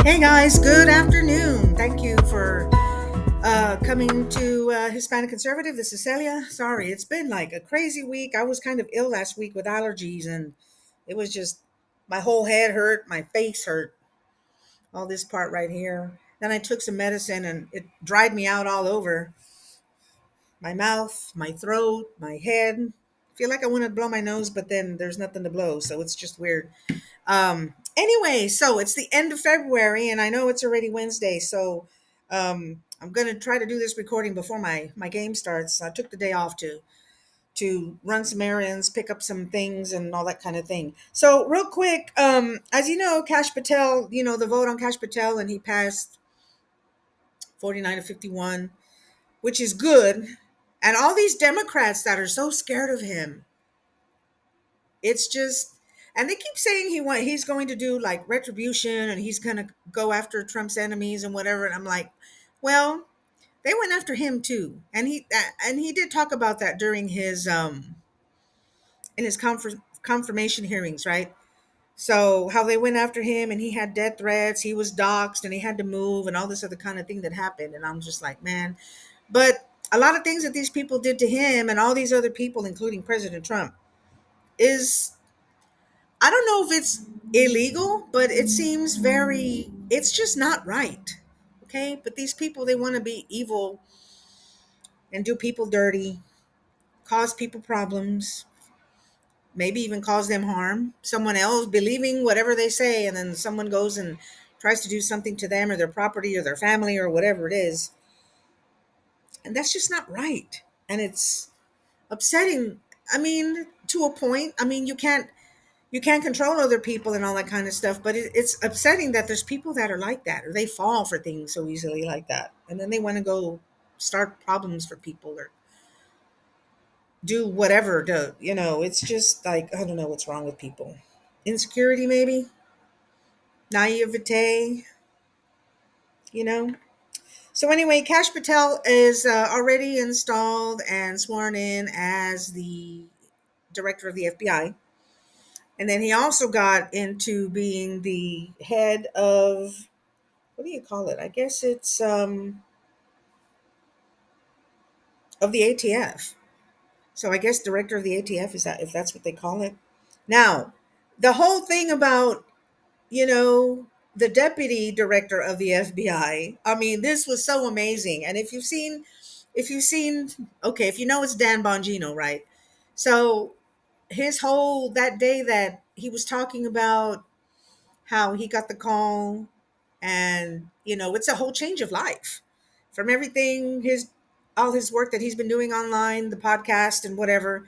Hey guys, good afternoon. Thank you for coming to Hispanic Conservative. This is Celia. Sorry, it's been like a crazy week. I was kind of ill last week with allergies, and it was just my whole head hurt, my face hurt, all this part right here. Then I took some medicine and it dried me out all over my mouth, my throat, my head. Feel like I want to blow my nose, but then there's nothing to blow, so it's just weird. Anyway, so it's the end of February, and I know it's already Wednesday, so I'm gonna try to do this recording before my game starts. I took the day off to run some errands, pick up some things, and all that kind of thing. So real quick, as you know, Cash Patel, the vote on Cash Patel, and he passed 49 to 51, which is good. And all these Democrats that are so scared of him, it's just, and they keep saying he's going to do like retribution and he's going to go after Trump's enemies and whatever, and I'm like, well, they went after him too, and he did talk about that during his in his confirmation hearings, right? So how they went after him, and he had death threats, he was doxxed, and he had to move, and all this other kind of thing that happened, and I'm just like, man. But a lot of things that these people did to him and all these other people, including President Trump, is, I don't know if it's illegal, but it seems it's just not right. Okay. But these people, they want to be evil and do people dirty, cause people problems, maybe even cause them harm. Someone else believing whatever they say, and then someone goes and tries to do something to them or their property or their family or whatever it is. And that's just not right. And it's upsetting. I mean, to a point. I mean, you can't control other people and all that kind of stuff, but it's upsetting that there's people that are like that, or they fall for things so easily like that, and then they want to go start problems for people or do whatever to, it's just like, I don't know what's wrong with people. Insecurity, maybe. Naivete, you know. So anyway, Cash Patel is already installed and sworn in as the director of the FBI. And then he also got into being the head of, what do you call it? I guess it's of the ATF. So I guess director of the ATF, is that, if that's what they call it. Now, the whole thing about, you know, the deputy director of the FBI, I mean, this was so amazing. And if you've seen, okay, if you know, it's Dan Bongino, right? So his whole, that day that he was talking about how he got the call, and it's a whole change of life from everything, his all his work that he's been doing online, the podcast and whatever,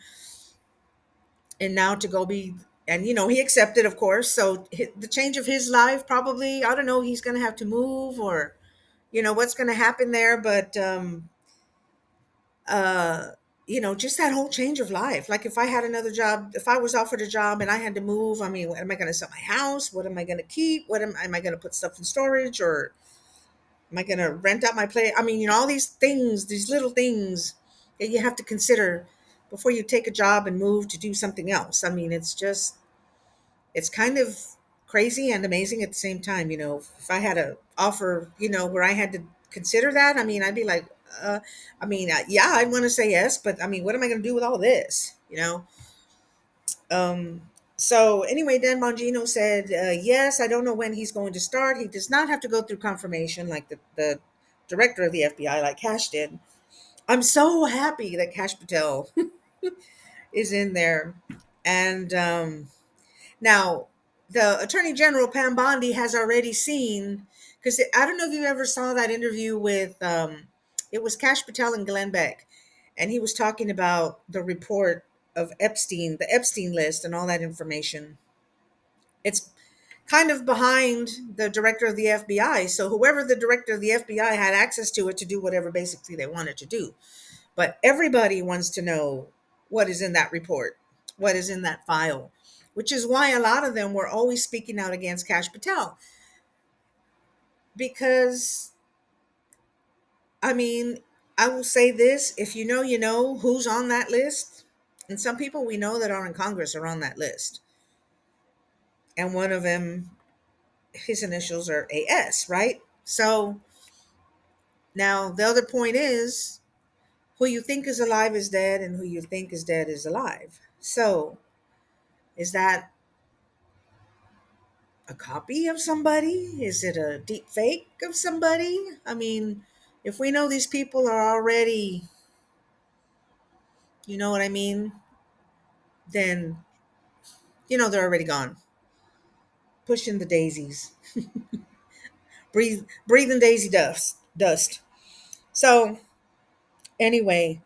and now to go be, and he accepted, of course. So the change of his life, probably, I don't know, he's going to have to move, or what's going to happen there, but uh just that whole change of life. Like, if I had another job, if I was offered a job and I had to move, I mean, am I going to sell my house? What am I going to keep? Am I going to put stuff in storage, or am I going to rent out my place? I mean, all these things, these little things that you have to consider before you take a job and move to do something else. I mean, it's kind of crazy and amazing at the same time. If I had a offer, where I had to consider that, I mean, I'd be like, yeah, I'd want to say yes, but I mean, what am I going to do with all this? Um, so anyway, Dan Bongino said, yes, I don't know when he's going to start. He does not have to go through confirmation like the director of the FBI, like Cash did. I'm so happy that Cash Patel is in there. And now, the Attorney General, Pam Bondi, has already seen, because I don't know if you ever saw that interview with, it was Cash Patel and Glenn Beck, and he was talking about the report of Epstein, the Epstein list, and all that information. It's kind of behind the director of the FBI. So whoever the director of the FBI had access to it to do whatever basically they wanted to do. But everybody wants to know what is in that report, what is in that file, which is why a lot of them were always speaking out against Cash Patel. Because, I mean, I will say this, if you know who's on that list. And some people we know that are in Congress are on that list. And one of them his initials are AS, right? So now the other point is, who you think is alive is dead, and who you think is dead is alive. So is that a copy of somebody? Is it a deep fake of somebody? I mean, if we know these people are already, you know what I mean, then they're already gone, pushing the daisies, breathing daisy dust. So anyway,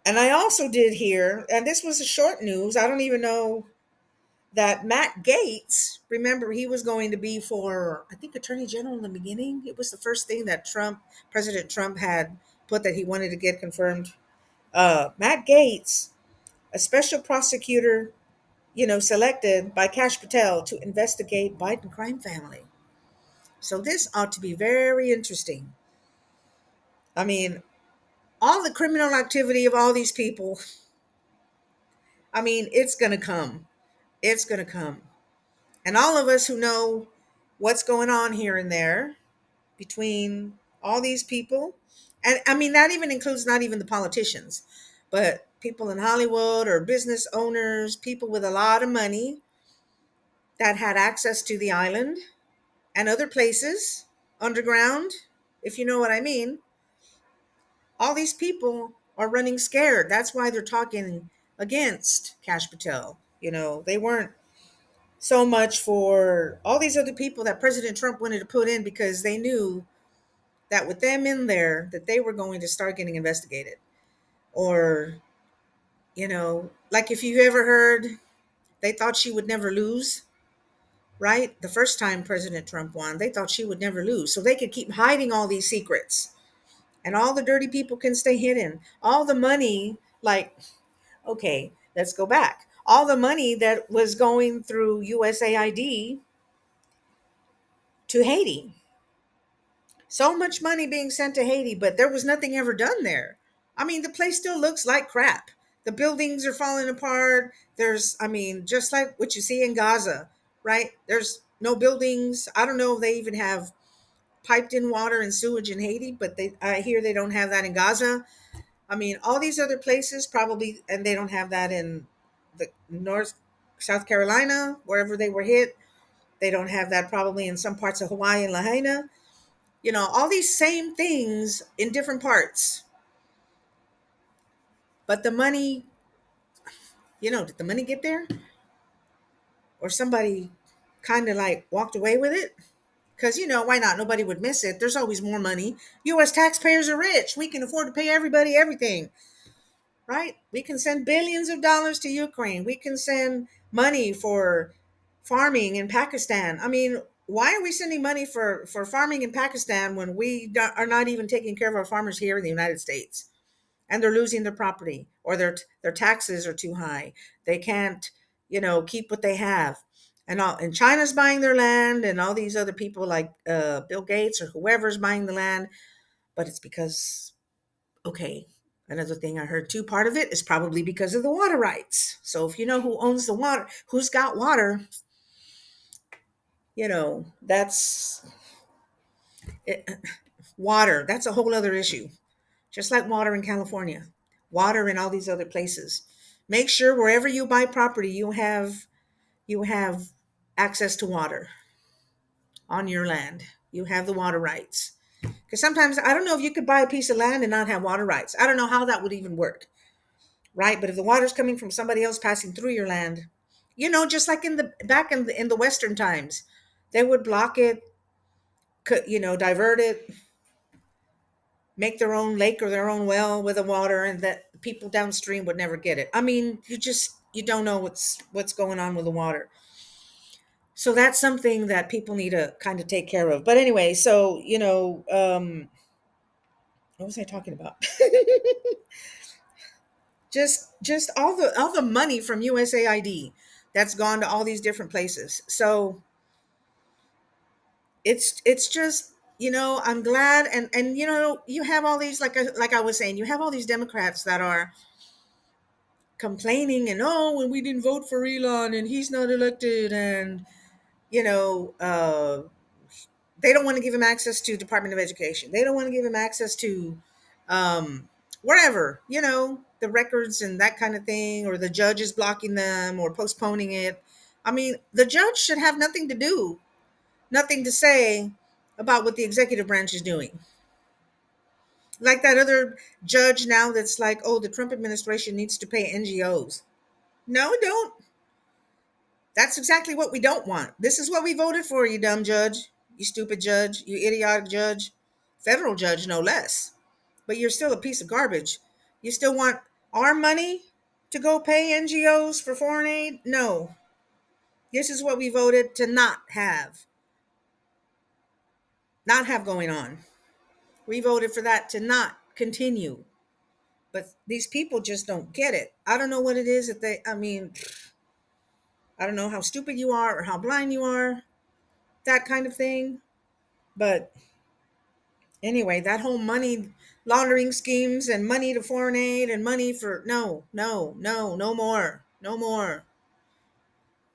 and I also did hear, and this was a short news. I don't even know that Matt Gates. Remember, he was going to be for, I think, Attorney General in the beginning. It was the first thing that President Trump had put that he wanted to get confirmed. Matt Gates, a special prosecutor, selected by Kash Patel to investigate Biden crime family. So this ought to be very interesting. I mean, all the criminal activity of all these people, I mean, it's going to come. It's going to come. And all of us who know what's going on here and there between all these people, and I mean, that even includes not even the politicians, but people in Hollywood or business owners, people with a lot of money that had access to the island and other places underground, if you know what I mean. All these people are running scared. That's why they're talking against Cash Patel. They weren't so much for all these other people that President Trump wanted to put in, because they knew that with them in there that they were going to start getting investigated. Or, like, if you ever heard, they thought she would never lose, right? The first time President Trump won, they thought she would never lose. So they could keep hiding all these secrets, and all the dirty people can stay hidden. All the money, like, okay, let's go back. All the money that was going through USAID to Haiti. So much money being sent to Haiti, but there was nothing ever done there. I mean, the place still looks like crap. The buildings are falling apart. I mean, just like what you see in Gaza, right? There's no buildings. I don't know if they even have piped in water and sewage in Haiti, but I hear they don't have that in Gaza. I mean, all these other places probably, and they don't have that in the South Carolina, wherever they were hit. They don't have that probably in some parts of Hawaii and Lahaina. All these same things in different parts. But the money, did the money get there? Or somebody kind of like walked away with it? Because, why not? Nobody would miss it. There's always more money. US taxpayers are rich. We can afford to pay everybody everything, right? We can send billions of dollars to Ukraine. We can send money for farming in Pakistan. I mean, why are we sending money for farming in Pakistan when are not even taking care of our farmers here in the United States? And they're losing their property, or their taxes are too high. They can't, keep what they have. And China's buying their land, and all these other people like Bill Gates or whoever's buying the land. But it's because, okay, another thing I heard too, part of it is probably because of the water rights. So if you know who owns the water, who's got water, that's it. Water, that's a whole other issue. Just like water in California, water in all these other places. Make sure wherever you buy property, you have access to water on your land. You have the water rights. Because sometimes I don't know if you could buy a piece of land and not have water rights. I don't know how that would even work, right? But if the water's coming from somebody else passing through your land, just like in the Western times, they would block it, divert it, make their own lake or their own well with the water, and that people downstream would never get it. I mean, you don't know what's going on with the water. So that's something that people need to kind of take care of. But anyway, so what was I talking about? Just all the money from USAID that's gone to all these different places. So it's just, I'm glad. And you have all these, like I was saying, you have all these Democrats that are complaining, and, oh, when we didn't vote for Elon and he's not elected, and you know, they don't want to give him access to Department of Education. They don't want to give him access to um, wherever, the records and that kind of thing, or the judge is blocking them or postponing it. I mean, the judge should have nothing to do, nothing to say about what the executive branch is doing. Like that other judge now that's like, oh, the Trump administration needs to pay NGOs. No, don't. That's exactly what we don't want. This is what we voted for, you dumb judge, you stupid judge, you idiotic judge, federal judge, no less. But you're still a piece of garbage. You still want our money to go pay NGOs for foreign aid? No. This is what we voted to not have going on. We voted for that to not continue. But these people just don't get it. I don't know what it is that I don't know how stupid you are or how blind you are, that kind of thing. But anyway, that whole money laundering schemes and money to foreign aid and money for no, no, no, no more. No more.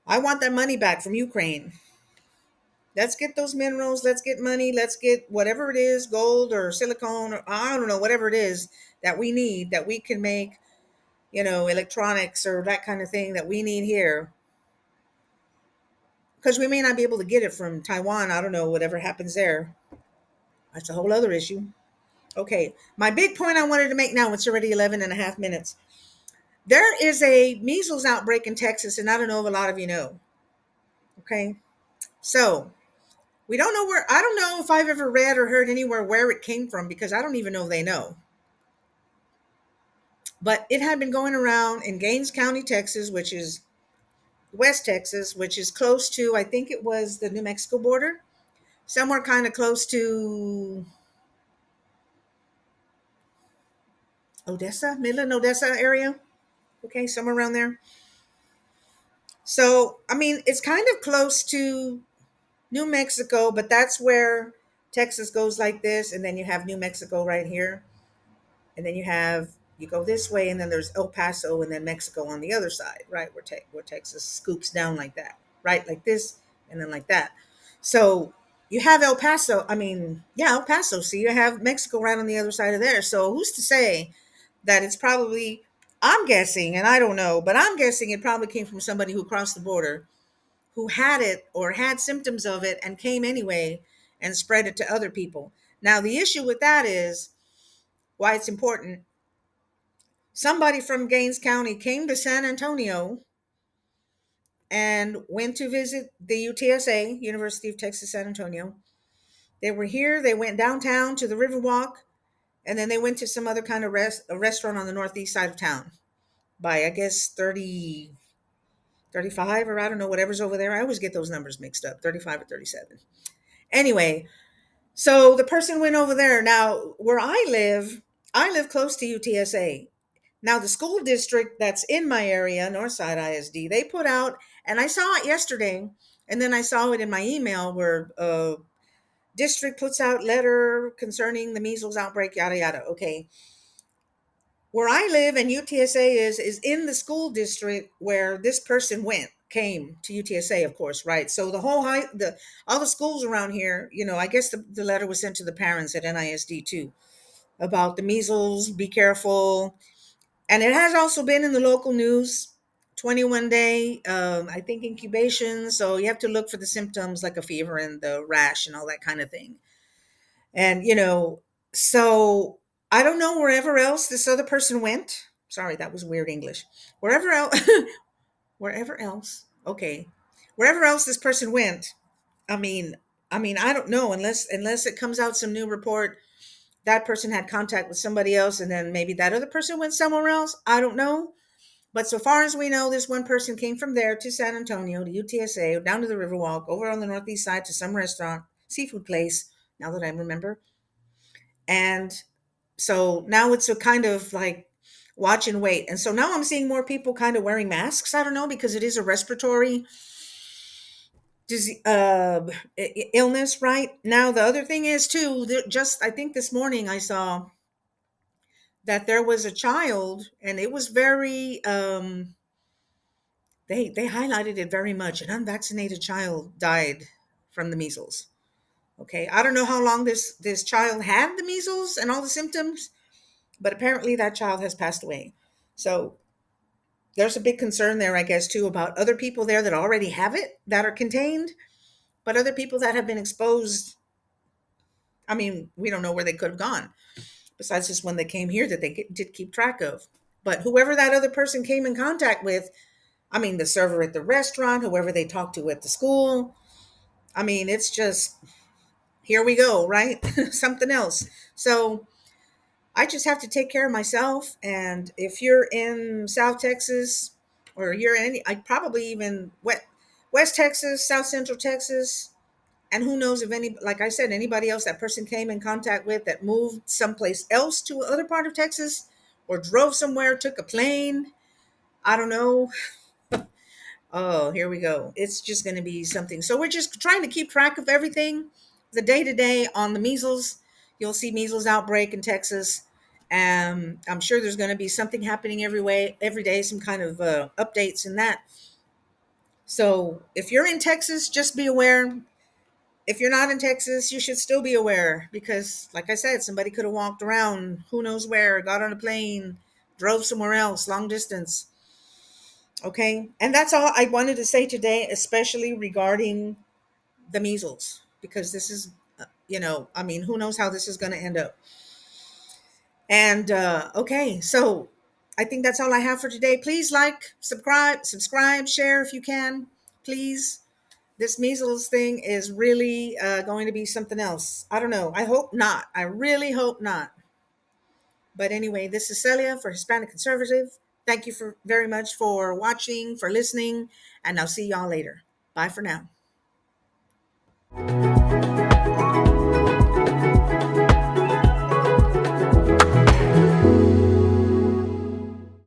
I want that money back from Ukraine. Let's get those minerals. Let's get money. Let's get whatever it is, gold or silicone, or I don't know, whatever it is that we need, that we can make, electronics or that kind of thing that we need here. Because we may not be able to get it from Taiwan. I don't know, whatever happens there. That's a whole other issue. Okay. My big point I wanted to make now, it's already 11 and a half minutes. There is a measles outbreak in Texas, and I don't know if a lot of you know. Okay. So we don't know where, I don't know if I've ever read or heard anywhere where it came from, because I don't even know if they know. But it had been going around in Gaines County, Texas, which is West Texas, which is close to, I think it was the New Mexico border, somewhere kind of close to Odessa, Midland, Odessa area. Okay, somewhere around there. So, I mean, it's kind of close to New Mexico, but that's where Texas goes like this. And then you have New Mexico right here. And then you go this way, and then there's El Paso, and then Mexico on the other side, right? Where Texas scoops down like that, right? Like this, and then like that. So you have El Paso. I mean, yeah, El Paso. So you have Mexico right on the other side of there. So who's to say that it's probably, I'm guessing, and I don't know, but I'm guessing it probably came from somebody who crossed the border, who had it or had symptoms of it and came anyway and spread it to other people. Now, the issue with that is why it's important. Somebody from Gaines County came to San Antonio and went to visit the UTSA, University of Texas San Antonio. They were here, they went downtown to the Riverwalk, and then they went to some other kind of a restaurant on the northeast side of town by, I guess, 30, 35, or I don't know, whatever's over there. I always get those numbers mixed up, 35 or 37. Anyway, so the person went over there. Now, where I live close to UTSA. Now, the school district that's in my area, Northside ISD, they put out, and I saw it yesterday, and then I saw it in my email where district puts out letter concerning the measles outbreak, yada yada. Okay, where I live and UTSA is in the school district where this person came to UTSA, of course, right? So the whole all the schools around here, I guess the letter was sent to the parents at NISD too about the measles. Be careful. And it has also been in the local news. 21 day, I think, incubation. So you have to look for the symptoms like a fever and the rash and all that kind of thing. And, so I don't know wherever else this other person went. Sorry, that was weird English. Wherever else, wherever else. Okay. Wherever else this person went. I mean, I don't know, unless it comes out some new report that person had contact with somebody else, and then maybe that other person went somewhere else. I don't know. But so far as we know, this one person came from there to San Antonio, to UTSA, down to the Riverwalk, over on the northeast side to some restaurant, seafood place, now that I remember. And so now it's a kind of like watch and wait. And so now I'm seeing more people kind of wearing masks. I don't know, because it is a respiratory disease, illness, right? Now, the other thing is, too, just I think this morning I saw that there was a child, and it was very, they highlighted it very much. An unvaccinated child died from the measles. Okay, I don't know how long this child had the measles and all the symptoms, but apparently that child has passed away. So there's a big concern there, I guess, too, about other people there that already have it that are contained, but other people that have been exposed. I mean, we don't know where they could have gone besides just when they came here that they did keep track of. But whoever that other person came in contact with, I mean, the server at the restaurant, whoever they talked to at the school, I mean, it's just here we go, right? Something else. So I just have to take care of myself. And if you're in South Texas or you're in any, I probably even West Texas, South Central Texas, and who knows if any, like I said, anybody else that person came in contact with that moved someplace else to another part of Texas or drove somewhere, took a plane. I don't know. Oh, here we go. It's just going to be something. So we're just trying to keep track of everything, the day to day on the measles. You'll see measles outbreak in Texas. I'm sure there's going to be something happening every day, some kind of updates in that. So if you're in Texas, just be aware. If you're not in Texas, you should still be aware because, like I said, somebody could have walked around who knows where, got on a plane, drove somewhere else, long distance. Okay. And that's all I wanted to say today, especially regarding the measles, because this is, I mean, who knows how this is going to end up. And okay. So I think that's all I have for today. Please like, subscribe, share if you can. Please. This measles thing is really going to be something else. I don't know. I hope not. I really hope not. But anyway, this is Celia for Hispanic Conservative. Thank you for very much for watching, for listening, and I'll see y'all later. Bye for now.